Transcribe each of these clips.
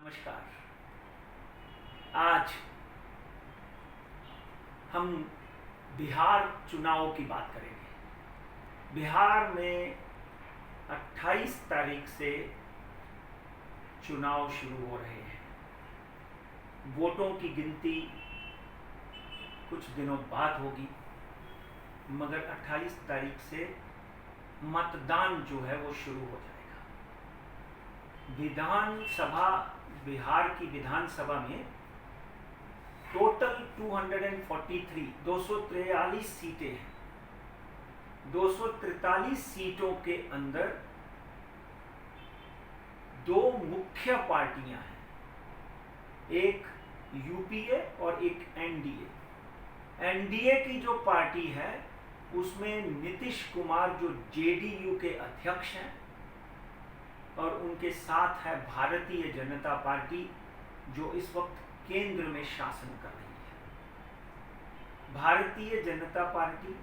नमस्कार। आज हम बिहार चुनाव की बात करेंगे। बिहार में 28 तारीख से चुनाव शुरू हो रहे हैं। वोटों की गिनती कुछ दिनों बाद होगी, मगर 28 तारीख से मतदान जो है वो शुरू हो जाएगा। विधानसभा, बिहार की विधानसभा में टोटल 243 सीटें हैं। 243 सीटों के अंदर दो मुख्य पार्टियां हैं, एक यूपीए और एक एनडीए। एनडीए की जो पार्टी है उसमें नीतीश कुमार जो जेडीयू के अध्यक्ष हैं, और उनके साथ है भारतीय जनता पार्टी जो इस वक्त केंद्र में शासन कर रही है। भारतीय जनता पार्टी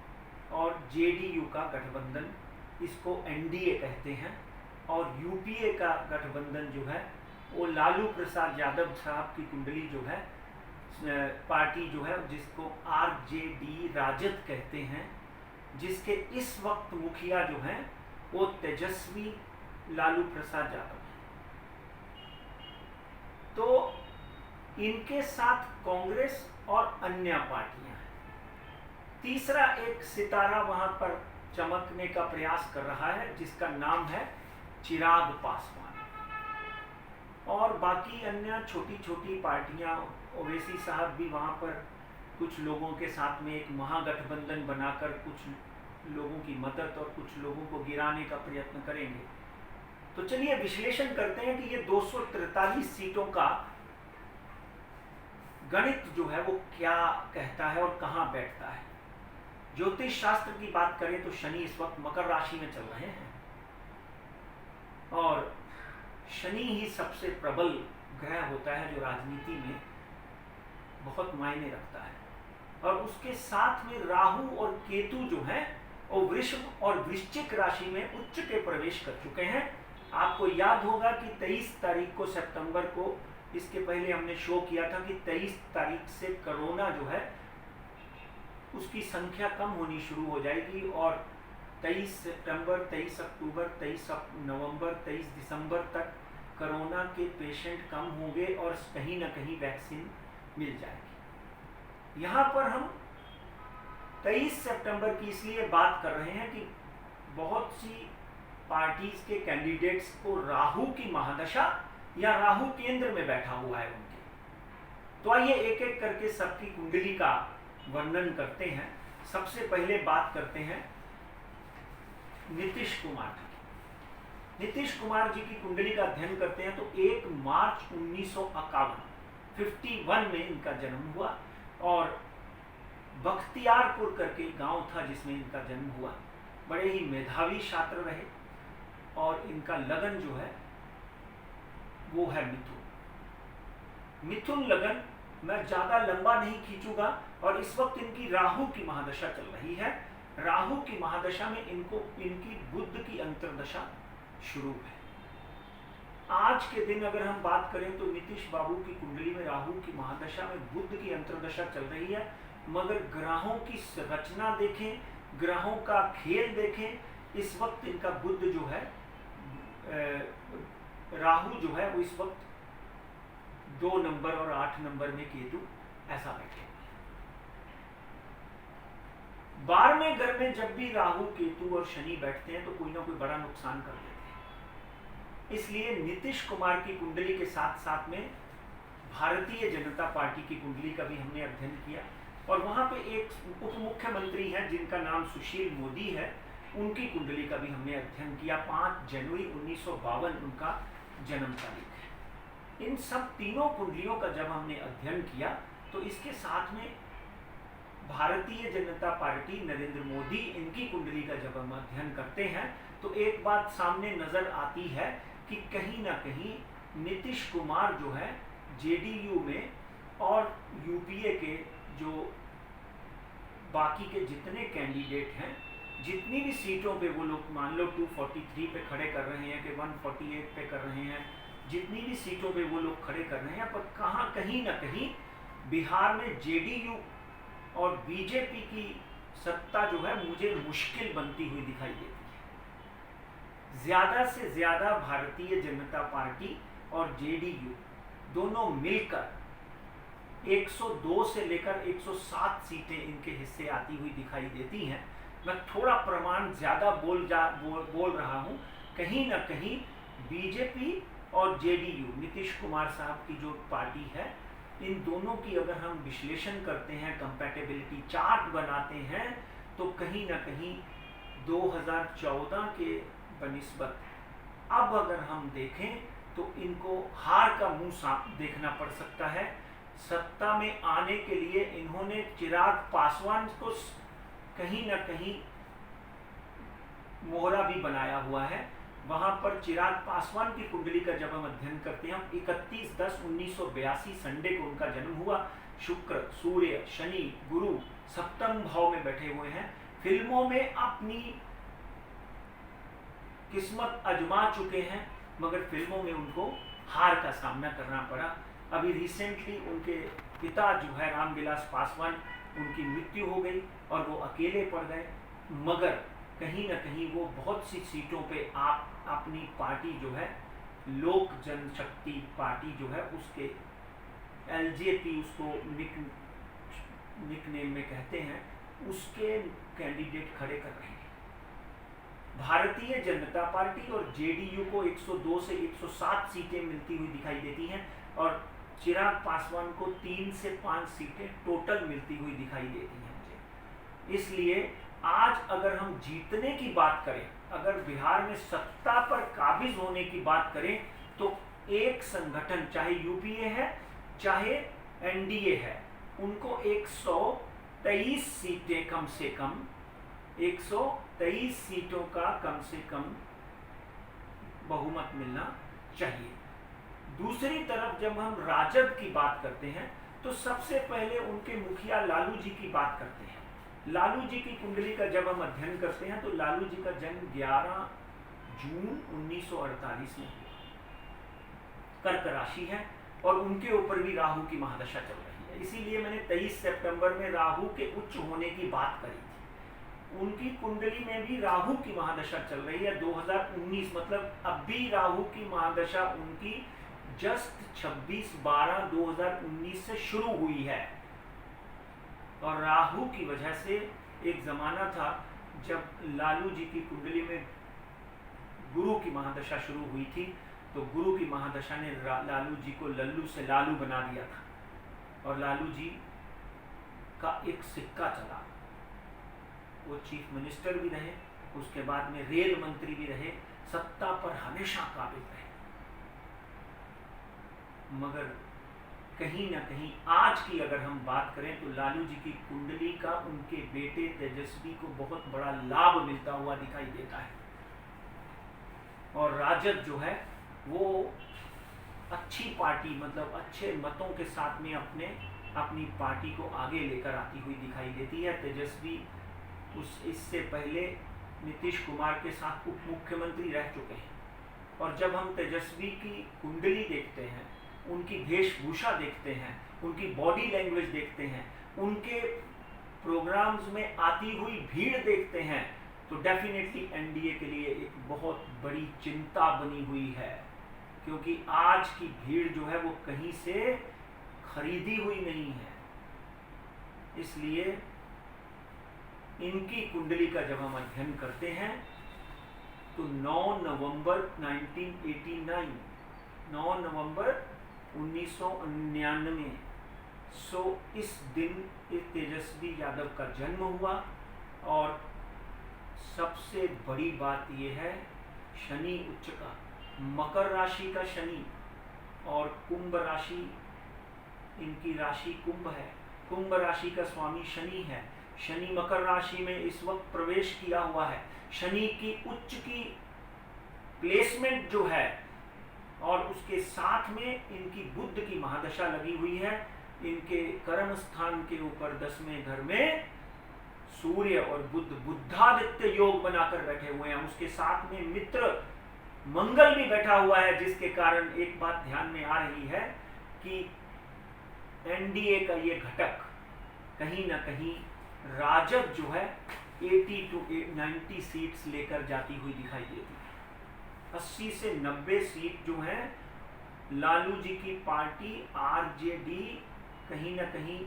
और जेडीयू का गठबंधन, इसको एनडीए कहते हैं, और यूपीए का गठबंधन जो है वो लालू प्रसाद यादव साहब की कुंडली जो है पार्टी जो है जिसको आरजेडी राजद कहते हैं, जिसके इस वक्त मुखिया जो हैं वो तेजस्वी लालू प्रसाद यादव है। तो इनके साथ कांग्रेस और अन्य पार्टियां हैं। तीसरा एक सितारा वहां पर चमकने का प्रयास कर रहा है जिसका नाम है चिराग पासवान, और बाकी अन्य छोटी छोटी पार्टियां। ओवैसी साहब भी वहां पर कुछ लोगों के साथ में एक महागठबंधन बनाकर कुछ लोगों की मदद और कुछ लोगों को गिराने का प्रयत्न करेंगे। तो चलिए विश्लेषण करते हैं कि ये 243 सीटों का गणित जो है वो क्या कहता है और कहां बैठता है। ज्योतिष शास्त्र की बात करें तो शनि इस वक्त मकर राशि में चल रहे हैं, और शनि ही सबसे प्रबल ग्रह होता है जो राजनीति में बहुत मायने रखता है। और उसके साथ में राहु और केतु जो हैं वो वृषभ और वृश्चिक राशि में उच्च के प्रवेश कर चुके हैं। आपको याद होगा कि 23 तारीख को सितंबर को, इसके पहले हमने शो किया था कि 23 तारीख से कोरोना जो है उसकी संख्या कम होनी शुरू हो जाएगी, और 23 सितंबर, 23 अक्टूबर, 23 नवंबर, 23 दिसंबर तक कोरोना के पेशेंट कम होंगे और कहीं ना कहीं वैक्सीन मिल जाएगी। यहाँ पर हम 23 सितंबर की इसलिए बात कर रहे हैं कि बहुत सी पार्टीज के कैंडिडेट्स को राहु की महादशा या राहु केंद्र में बैठा हुआ है उनके। तो आइए एक एक करके सबकी कुंडली का वर्णन करते हैं। सबसे पहले बात करते हैं नीतीश कुमार की। नीतीश कुमार जी की कुंडली का अध्ययन करते हैं तो 1 मार्च 1951 में इनका जन्म हुआ, और बख्तियारपुर करके गांव था जिसमें इनका जन्म हुआ। बड़े ही मेधावी छात्र रहे, और इनका लगन जो है वो है मिथुन। मिथुन लगन मैं ज्यादा लंबा नहीं खींचूंगा, और इस वक्त इनकी राहु की महादशा चल रही है। राहु की महादशा में इनकी बुध की अंतर्दशा शुरू है। आज के दिन अगर हम बात करें तो नीतीश बाबू की कुंडली में राहु की महादशा में बुध की अंतर्दशा चल रही है, मगर ग्रहों की रचना देखें, ग्रहों का खेल देखें, इस वक्त इनका बुध जो है, राहु जो है वो इस वक्त 2 नंबर और 8 नंबर में केतु ऐसा बैठे। 12वें घर में जब भी राहु, केतु और शनि बैठते हैं तो कोई ना कोई बड़ा नुकसान कर देते हैं। इसलिए नीतीश कुमार की कुंडली के साथ साथ में भारतीय जनता पार्टी की कुंडली का भी हमने अध्ययन किया, और वहां पे एक उप मुख्यमंत्री हैं जिनका नाम सुशील मोदी है, उनकी कुंडली का भी हमने अध्ययन किया। 5 जनवरी 1952 उनका जन्म तारीख है। इन सब तीनों कुंडलियों का जब हमने अध्ययन किया तो इसके साथ में भारतीय जनता पार्टी, नरेंद्र मोदी, इनकी कुंडली का जब हम अध्ययन करते हैं तो एक बात सामने नजर आती है कि कहीं ना कहीं नीतीश कुमार जो है जेडीयू में, और यूपीए के जो बाकी के जितने कैंडिडेट हैं, जितनी भी सीटों पे वो लोग मान लो 243 पे खड़े कर रहे हैं कि 148 पे कर रहे हैं, जितनी भी सीटों पे वो लोग खड़े कर रहे हैं, पर कहीं ना कहीं बिहार में जेडीयू और बीजेपी की सत्ता जो है मुझे मुश्किल बनती हुई दिखाई देती है। ज्यादा से ज्यादा भारतीय जनता पार्टी और जेडीयू दोनों मिलकर 102 से लेकर 107 सीटें इनके हिस्से आती हुई दिखाई देती हैं। मैं थोड़ा प्रमाण ज्यादा बोल रहा हूं। कहीं ना कहीं बीजेपी और जेडीयू, नीतीश कुमार साहब की जो पार्टी है, इन दोनों की अगर हम विश्लेषण करते हैं, कंपैटिबिलिटी चार्ट बनाते हैं, तो कहीं ना कहीं 2014 के बनिस्बत अब अगर हम देखें तो इनको हार का मुंह साफ देखना पड़ सकता है। सत्ता में आने के लिए इन्होंने चिराग पासवान को कहीं ना कहीं मोहरा भी बनाया हुआ है। वहां पर चिराग पासवान की कुंडली का जब हम अध्ययन करते हैं, 31/10/1982 संडे को उनका जन्म हुआ। शुक्र, सूर्य, शनि, गुरु सप्तम भाव में बैठे हुए हैं। फिल्मों में अपनी किस्मत आजमा चुके हैं, मगर फिल्मों में उनको हार का सामना करना पड़ा। अभी रिसेंटली उनके पिता जो है रामविलास पासवान, उनकी मृत्यु हो गई और वो अकेले पड़ गए। मगर कहीं ना कहीं वो बहुत सी सीटों पे आप अपनी पार्टी जो है, लोक जनशक्ति पार्टी जो है, उसके एलजेपी उसको निकनेम में कहते हैं, उसके कैंडिडेट खड़े कर रहे हैं। भारतीय जनता पार्टी और जेडीयू को 102 से 107 सीटें मिलती हुई दिखाई देती हैं और चिराग पासवान को 3 से 5 सीटें टोटल मिलती हुई दिखाई देती हैं मुझे। इसलिए आज अगर हम जीतने की बात करें, अगर बिहार में सत्ता पर काबिज होने की बात करें, तो एक संगठन, चाहे यूपीए है चाहे एनडीए है, उनको 123 सीटें कम से कम, 123 सीटों का कम से कम बहुमत मिलना चाहिए। दूसरी तरफ जब हम राजद की बात करते हैं तो सबसे पहले उनके मुखिया लालू जी की बात करते हैं। लालू जी की कुंडली का जब हम अध्ययन करते हैं तो लालू जी का जन्म 11 जून 1948 में हुआ। कर्क राशि है और उनके ऊपर भी राहु की महादशा चल रही है। इसीलिए मैंने 23 सितंबर में राहु के उच्च होने की बात करी थी। उनकी कुंडली में भी राहु की महादशा चल रही है 2019, मतलब अब भी राहु की महादशा उनकी जस्ट 26/12/2019 से शुरू हुई है। और राहु की वजह से एक जमाना था जब लालू जी की कुंडली में गुरु की महादशा शुरू हुई थी, तो गुरु की महादशा ने लालू जी को लल्लू से लालू बना दिया था और लालू जी का एक सिक्का चला। वो चीफ मिनिस्टर भी रहे, उसके बाद में रेल मंत्री भी रहे, सत्ता पर हमेशा काबिज रहे। मगर कहीं ना कहीं आज की अगर हम बात करें तो लालू जी की कुंडली का उनके बेटे तेजस्वी को बहुत बड़ा लाभ मिलता हुआ दिखाई देता है। और राजद जो है वो अच्छी पार्टी, मतलब अच्छे मतों के साथ में अपनी पार्टी को आगे लेकर आती हुई दिखाई देती है। तेजस्वी इससे पहले नीतीश कुमार के साथ उप मुख्यमंत्री रह चुके हैं। और जब हम तेजस्वी की कुंडली देखते हैं, उनकी वेशभूषा देखते हैं, उनकी बॉडी लैंग्वेज देखते हैं, उनके प्रोग्राम्स में आती हुई भीड़ देखते हैं, तो डेफिनेटली एनडीए के लिए एक बहुत बड़ी चिंता बनी हुई है। क्योंकि आज की भीड़ जो है वो कहीं से खरीदी हुई नहीं है। इसलिए इनकी कुंडली का जब हम अध्ययन करते हैं तो 9 नवंबर 1999 इस दिन तेजस्वी यादव का जन्म हुआ। और सबसे बड़ी बात यह है, शनि उच्च का, मकर राशि का शनि और कुंभ राशि, इनकी राशि कुंभ है, कुंभ राशि का स्वामी शनि है। शनि मकर राशि में इस वक्त प्रवेश किया हुआ है। शनि की उच्च की प्लेसमेंट जो है, और उसके साथ में इनकी बुध की महादशा लगी हुई है। इनके कर्म स्थान के ऊपर 10वें घर में सूर्य और बुध बुद्धादित्य योग बनाकर बैठे हुए हैं। उसके साथ में मित्र मंगल भी बैठा हुआ है, जिसके कारण एक बात ध्यान में आ रही है कि एनडीए का ये घटक कहीं ना कहीं राजद जो है 80 to 90 सीट्स लेकर जाती हुई दिखाई देती है। 80 से 90 सीट जो है लालू जी की पार्टी आरजेडी कहीं ना कहीं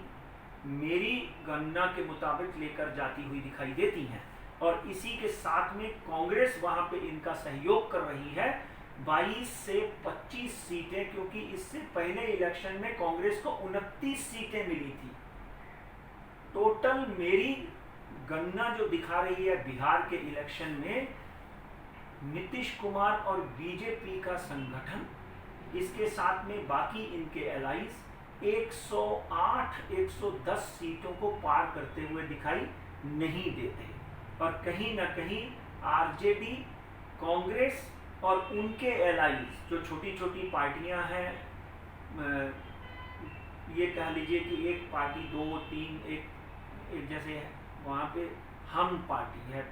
मेरी गणना के मुताबिक लेकर जाती हुई दिखाई देती हैं। और इसी के साथ में कांग्रेस वहां पे इनका सहयोग कर रही है 22 से 25 सीटें, क्योंकि इससे पहले इलेक्शन में कांग्रेस को 29 सीटें मिली थी। टोटल मेरी गणना जो दिखा रही है बिहार के इलेक्शन में नीतीश कुमार और बीजेपी का संगठन, इसके साथ में बाकी इनके एलाइज 108-110 सीटों को पार करते हुए दिखाई नहीं देते। और कहीं ना कहीं आरजेडी, कांग्रेस और उनके एलाइज जो छोटी छोटी पार्टियां हैं, ये कह लीजिए कि एक पार्टी 2-3 एक जैसे वहाँ पे हम पार्टी है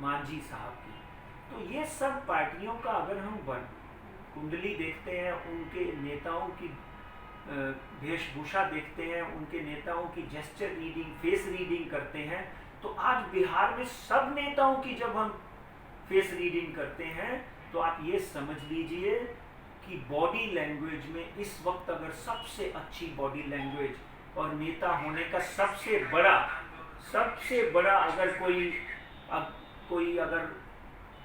मांझी साहब की, तो ये सब पार्टियों का अगर हम कुंडली देखते हैं, उनके नेताओं की वेशभूषा देखते हैं, उनके नेताओं की जेस्चर रीडिंग, फेस रीडिंग करते हैं, तो आज बिहार में सब नेताओं की जब हम फेस रीडिंग करते हैं तो आप ये समझ लीजिए कि बॉडी लैंग्वेज में इस वक्त अगर सबसे अच्छी बॉडी लैंग्वेज और नेता होने का सबसे बड़ा अगर कोई अगर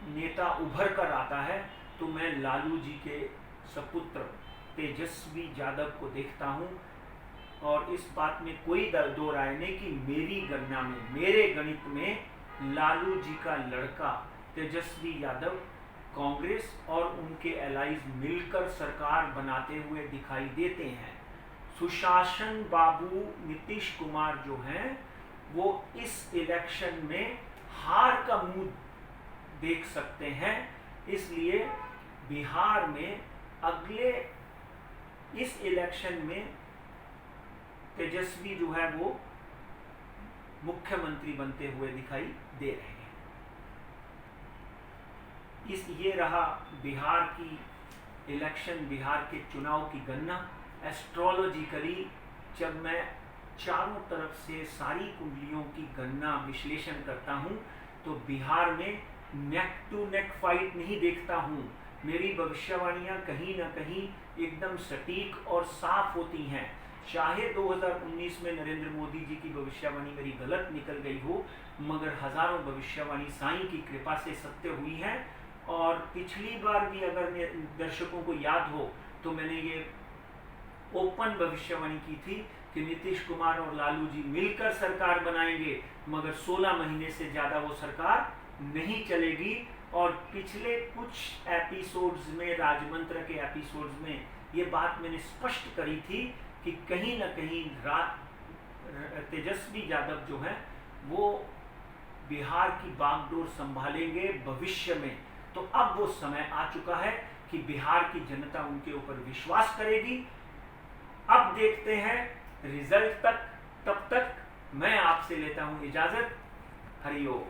नेता उभर कर आता है तो मैं लालू जी के सपुत्र तेजस्वी यादव को देखता हूं। और इस बात में कोई दो राय नहीं कि मेरी गणना में, मेरे गणित में लालू जी का लड़का तेजस्वी यादव कांग्रेस और उनके एलाइज मिलकर सरकार बनाते हुए दिखाई देते हैं। सुशासन बाबू नीतीश कुमार जो हैं वो इस इलेक्शन में हार का मुंह देख सकते हैं। इसलिए बिहार में अगले इस इलेक्शन में तेजस्वी जो है वो मुख्यमंत्री बनते हुए दिखाई दे रहे हैं। ये रहा बिहार की इलेक्शन, बिहार के चुनाव की गणना। एस्ट्रोलॉजिकली जब मैं चारों तरफ से सारी कुंडलियों की गणना विश्लेषण करता हूं तो बिहार में नेक टू नेक फाइट नहीं देखता हूं। मेरी भविष्यवाणियां कहीं ना कहीं एकदम सटीक और साफ होती हैं। चाहे 2019 में नरेंद्र मोदी जी की भविष्यवाणी मेरी गलत निकल गई हो, मगर हजारों भविष्यवाणी साईं की कृपा से सत्य हुई हैं। और पिछली बार भी अगर दर्शकों को याद हो तो मैंने ये ओपन भविष्यवाणी की थी कि नीतीश कुमार और लालू जी मिलकर सरकार बनाएंगे, मगर 16 महीने से ज्यादा वो सरकार नहीं चलेगी। और पिछले कुछ एपिसोड्स में, राजमंत्र के एपिसोड्स में, ये बात मैंने स्पष्ट करी थी कि कहीं ना कहीं तेजस्वी यादव जो है वो बिहार की बागडोर संभालेंगे भविष्य में। तो अब वो समय आ चुका है कि बिहार की जनता उनके ऊपर विश्वास करेगी। अब देखते हैं रिजल्ट तक। तब तक मैं आपसे लेता हूं इजाजत। हरिओम।